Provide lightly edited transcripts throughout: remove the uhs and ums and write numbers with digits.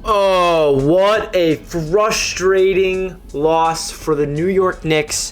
Oh, what a frustrating loss for the New York Knicks.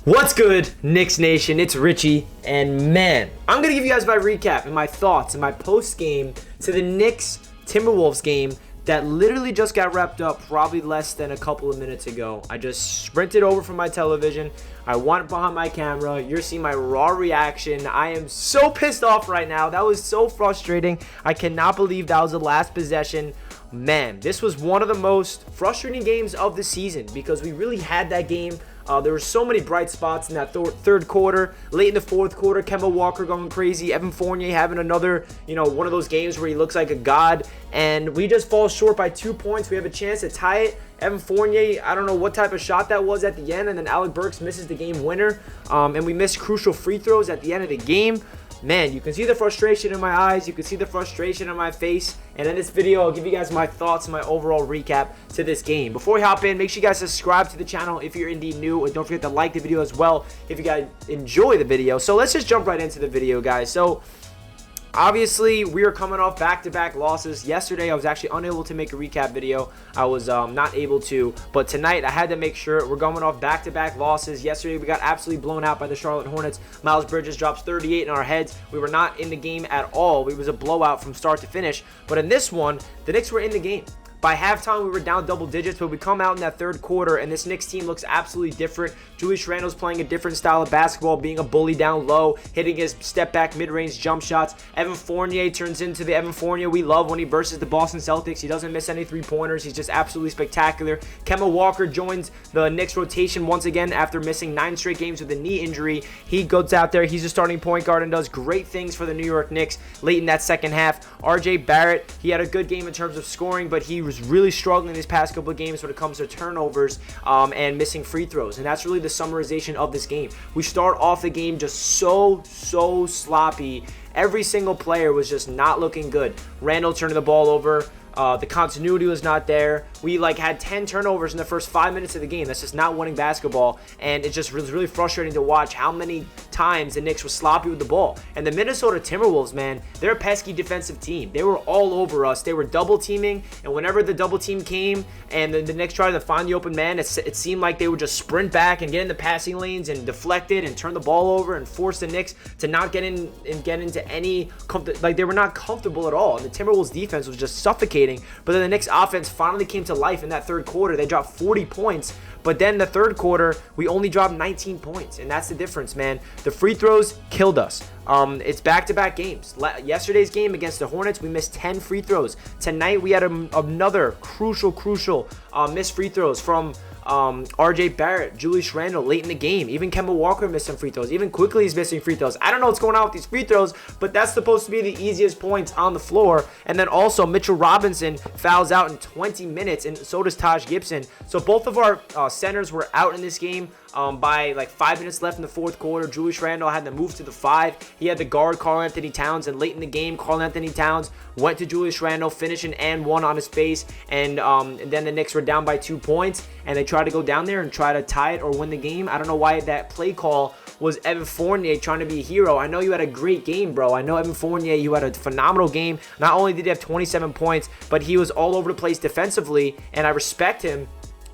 What's good, Knicks Nation? It's Richie, and man, I'm going to give you guys my recap and my thoughts and my post-game to the Knicks Timberwolves game that literally just got wrapped up probably less than a couple of minutes ago. I just sprinted over from my television. I went behind my camera. You're seeing my raw reaction. I am so pissed off right now. That was so frustrating. I cannot believe that was the last possession. Man, this was one of the most frustrating games of the season because we really had that game. There were so many bright spots in that third quarter. Late in the fourth quarter, Kemba Walker going crazy. Evan Fournier having another, one of those games where he looks like a god. And we just fall short by 2 points. We have a chance to tie it. Evan Fournier, I don't know what type of shot that was at the end. And then Alec Burks misses the game winner. And we miss crucial free throws at the end of the game. Man, you can see the frustration in my eyes. You can see the frustration in my face. And in this video, I'll give you guys my thoughts and my overall recap to this game. Before we hop in, make sure you guys subscribe to the channel if you're indeed new. And don't forget to like the video as well if you guys enjoy the video. So let's just jump right into the video, guys. So obviously, we are coming off back-to-back losses. Yesterday, I was actually unable to make a recap video. I was not able to. But tonight, I had to make sure. We're going off back-to-back losses. Yesterday, we got absolutely blown out by the Charlotte Hornets. Miles Bridges drops 38 in our heads. We were not in the game at all. It was a blowout from start to finish. But in this one, the Knicks were in the game. By halftime, we were down double digits, but we come out in that third quarter, and this Knicks team looks absolutely different. Julius Randle's playing a different style of basketball, being a bully down low, hitting his step-back mid-range jump shots. Evan Fournier turns into the Evan Fournier we love when he versus the Boston Celtics. He doesn't miss any three-pointers. He's just absolutely spectacular. Kemba Walker joins the Knicks rotation once again after missing 9 straight games with a knee injury. He goes out there. He's a starting point guard and does great things for the New York Knicks late in that second half. RJ Barrett, he had a good game in terms of scoring, but he was really struggling these past couple of games when it comes to turnovers and missing free throws. And that's really the summarization of this game. We start off the game just so sloppy. Every single player was just not looking good. Randle turning the ball over. The continuity was not there. We had 10 turnovers in the first 5 minutes of the game. That's just not winning basketball, and it just was really frustrating to watch how many times the Knicks were sloppy with the ball. And the Minnesota Timberwolves, man, they're a pesky defensive team. They were all over us. They were double teaming, and whenever the double team came and the Knicks tried to find the open man, it seemed like they would just sprint back and get in the passing lanes and deflect it and turn the ball over and force the Knicks to not get in and get into any they were not comfortable at all. And the Timberwolves defense was just suffocating. But then the Knicks offense finally came to life in that third quarter. They dropped 40 points. But then the third quarter, we only dropped 19 points. And that's the difference, man. The free throws killed us. It's back-to-back games. Yesterday's game against the Hornets, we missed 10 free throws. Tonight, we had another crucial missed free throws from RJ Barrett, Julius Randle late in the game. Even Kemba Walker missed some free throws. Even Quickly is missing free throws. I don't know what's going on with these free throws, but that's supposed to be the easiest points on the floor. And then also Mitchell Robinson fouls out in 20 minutes, and so does Taj Gibson. So both of our centers were out in this game. By 5 minutes left in the fourth quarter, Julius Randle had to move to the 5. He had to guard Karl-Anthony Towns, and late in the game, Karl-Anthony Towns went to Julius Randle, finished an and one on his face, and then the Knicks were down by 2 points, and they tried to go down there and try to tie it or win the game. I don't know why that play call was Evan Fournier trying to be a hero. I know you had a great game, bro. I know Evan Fournier, you had a phenomenal game. Not only did he have 27 points, but he was all over the place defensively, and I respect him.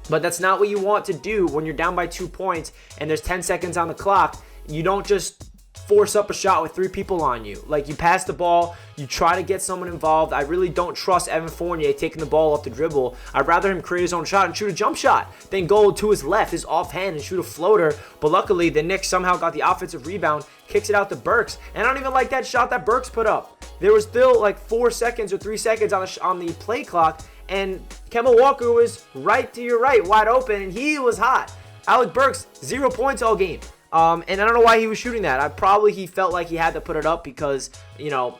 But that's not what you want to do when you're down by 2 points and there's 10 seconds on the clock. You don't just force up a shot with 3 people on you. You pass the ball, you try to get someone involved. I really don't trust Evan Fournier taking the ball off the dribble. I'd rather him create his own shot and shoot a jump shot than go to his left, his offhand, and shoot a floater. But luckily, the Knicks somehow got the offensive rebound, kicks it out to Burks. And I don't even like that shot that Burks put up. There was still 4 seconds or 3 seconds on the play clock, and Kemba Walker was right to your right, wide open, and he was hot. Alec Burks, 0 points all game. And I don't know why he was shooting that. He felt like he had to put it up because,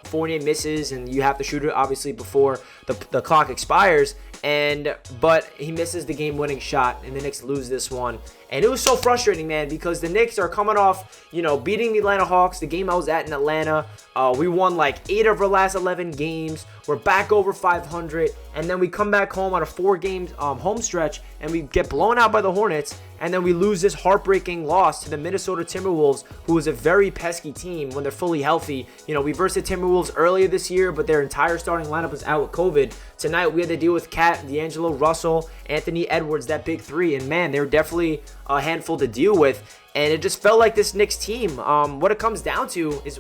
Fournier misses and you have to shoot it obviously before the clock expires. But he misses the game-winning shot, and the Knicks lose this one. And it was so frustrating, man, because the Knicks are coming off, beating the Atlanta Hawks, the game I was at in Atlanta. We won 8 of our last 11 games. We're back over 500, and then we come back home on a 4-game home stretch, and we get blown out by the Hornets. and then we lose this heartbreaking loss to the Minnesota Timberwolves, who is a very pesky team when they're fully healthy. You know, we versed the Timberwolves earlier this year, but their entire starting lineup was out with COVID. Tonight, we had to deal with Cat, D'Angelo Russell, Anthony Edwards, that big three, and man, they're definitely a handful to deal with. And it just felt like this Knicks team, what it comes down to is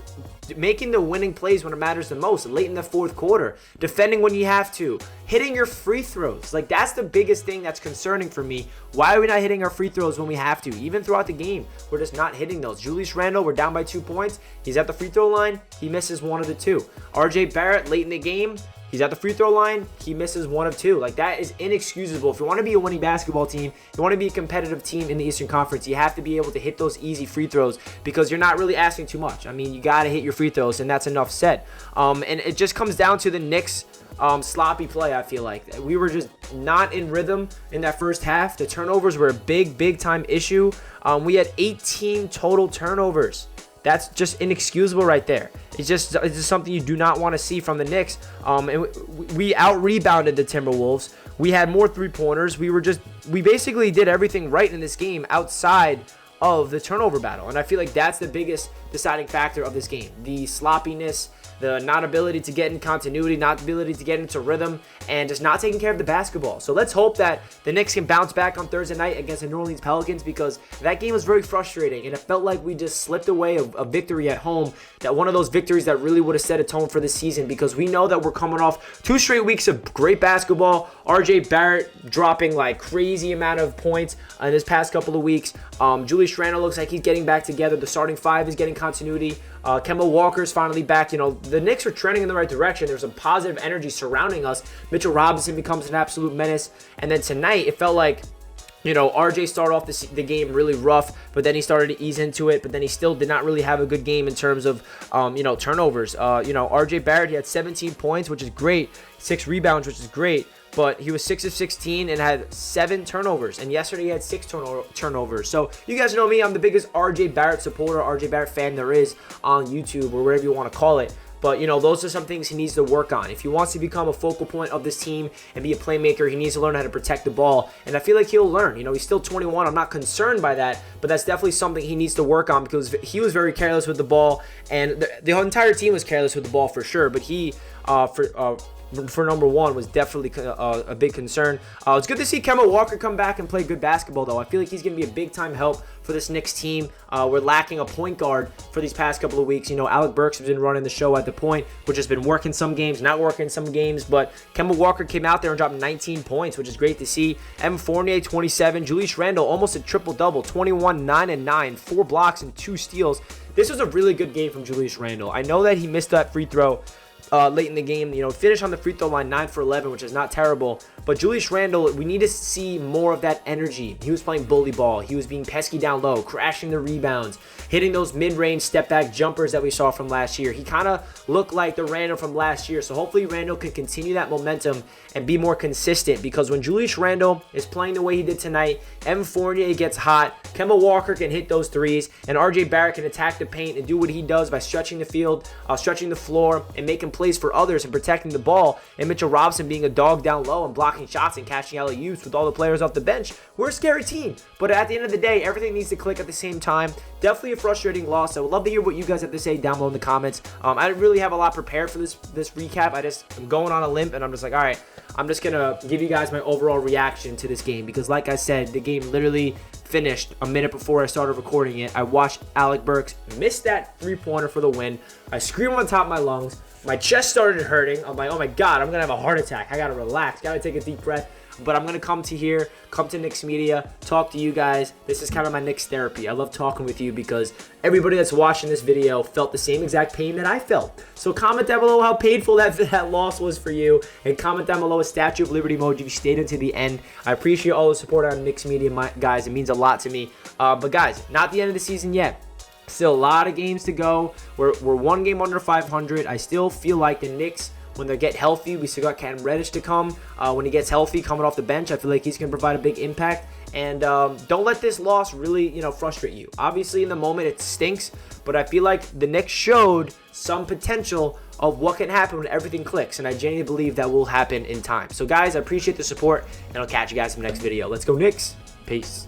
making the winning plays when it matters the most, late in the fourth quarter, defending when you have to, hitting your free throws. Like, that's the biggest thing that's concerning for me. Why are we not hitting our free throws when we have to? Even throughout the game, we're just not hitting those. Julius Randle, we're down by 2 points. He's at the free throw line. He misses one of the two. RJ Barrett, late in the game, he's at the free throw line. He misses one of two. Like, that is inexcusable. If you want to be a winning basketball team, you want to be a competitive team in the Eastern Conference, you have to be able to hit those easy free throws because you're not really asking too much. I mean, you got to hit your free throws, and that's enough said. And it just comes down to the Knicks' sloppy play, I feel like. We were just not in rhythm in that first half. The turnovers were a big time issue. We had 18 total turnovers. That's just inexcusable right there. It's just something you do not want to see from the Knicks. And we out-rebounded the Timberwolves. We had more three-pointers. We basically did everything right in this game outside of the turnover battle. And I feel like that's the biggest deciding factor of this game. The sloppiness, the not ability to get in continuity, not ability to get into rhythm, and just not taking care of the basketball. So let's hope that the Knicks can bounce back on Thursday night against the New Orleans Pelicans, because that game was very frustrating, and it felt like we just slipped away a victory at home, that one of those victories that really would have set a tone for the season, because we know that we're coming off 2 straight weeks of great basketball. RJ Barrett dropping like crazy amount of points in this past couple of weeks. Julius Randle looks like he's getting back together. The starting five is getting continuity. Kemba Walker's finally back. You know, the Knicks are trending in the right direction. There's some positive energy surrounding us. Mitchell Robinson becomes an absolute menace. And then tonight, it felt like, you know, RJ started off the game really rough, but then he started to ease into it, but then he still did not really have a good game in terms of, turnovers. RJ Barrett, he had 17 points, which is great, 6 rebounds, which is great, but he was 6 of 16 and had 7 turnovers, and yesterday he had 6 turnovers. So you guys know me, I'm the biggest RJ Barrett supporter, RJ Barrett fan there is on YouTube, or wherever you want to call it. But, you know, those are some things he needs to work on. If he wants to become a focal point of this team and be a playmaker, he needs to learn how to protect the ball. And I feel like he'll learn. You know, he's still 21. I'm not concerned by that. But that's definitely something he needs to work on, because he was very careless with the ball. And the entire team was careless with the ball for sure. But he, for number one, was definitely a big concern. It's good to see Kemba Walker come back and play good basketball, though. I feel like he's going to be a big-time help for this Knicks team. We're lacking a point guard for these past couple of weeks. You know, Alec Burks has been running the show at the point, which has been working some games, not working some games, but Kemba Walker came out there and dropped 19 points, which is great to see. Evan Fournier, 27. Julius Randle, almost a triple-double, 21, 9, and 9, 4 blocks and 2 steals. This was a really good game from Julius Randle. I know that he missed that free throw late in the game, you know, finished on the free throw line 9 for 11, which is not terrible. But Julius Randle, we need to see more of that energy. He was playing bully ball. He was being pesky down low, crashing the rebounds, hitting those mid-range step-back jumpers that we saw from last year. He kind of looked like the Randle from last year. So hopefully Randle can continue that momentum and be more consistent, because when Julius Randle is playing the way he did tonight, Evan Fournier gets hot, Kemba Walker can hit those threes, and RJ Barrett can attack the paint and do what he does by stretching the field, stretching the floor, and making plays for others and protecting the ball, and Mitchell Robinson being a dog down low and blocking shots and catching alley-oops with all the players off the bench. We're a scary team, but at the end of the day, everything needs to click at the same time. Definitely a frustrating loss. I would love to hear what you guys have to say down below in the comments. I didn't really have a lot prepared for this recap. I'm going on a limp, and I'm just like, all right, I'm just gonna give you guys my overall reaction to this game, because like I said, the game literally finished a minute before I started recording it. I watched Alec Burks miss that three-pointer for the win. I screamed on top of my lungs. My chest started hurting. I'm like, oh my God, I'm going to have a heart attack. I got to relax. Got to take a deep breath. But I'm going to come to Knicks Media, talk to you guys. This is kind of my Knicks therapy. I love talking with you, because everybody that's watching this video felt the same exact pain that I felt. So comment down below how painful that loss was for you. And comment down below a Statue of Liberty emoji if you stayed until the end. I appreciate all the support on Knicks Media, guys. It means a lot to me. But guys, not the end of the season yet. Still a lot of games to go. We're 1 game under 500. I still feel like the Knicks, when they get healthy, we still got Cam Reddish to come. When he gets healthy, coming off the bench, I feel like he's going to provide a big impact. And don't let this loss really, frustrate you. Obviously, in the moment, it stinks. But I feel like the Knicks showed some potential of what can happen when everything clicks. And I genuinely believe that will happen in time. So, guys, I appreciate the support. And I'll catch you guys in the next video. Let's go, Knicks. Peace.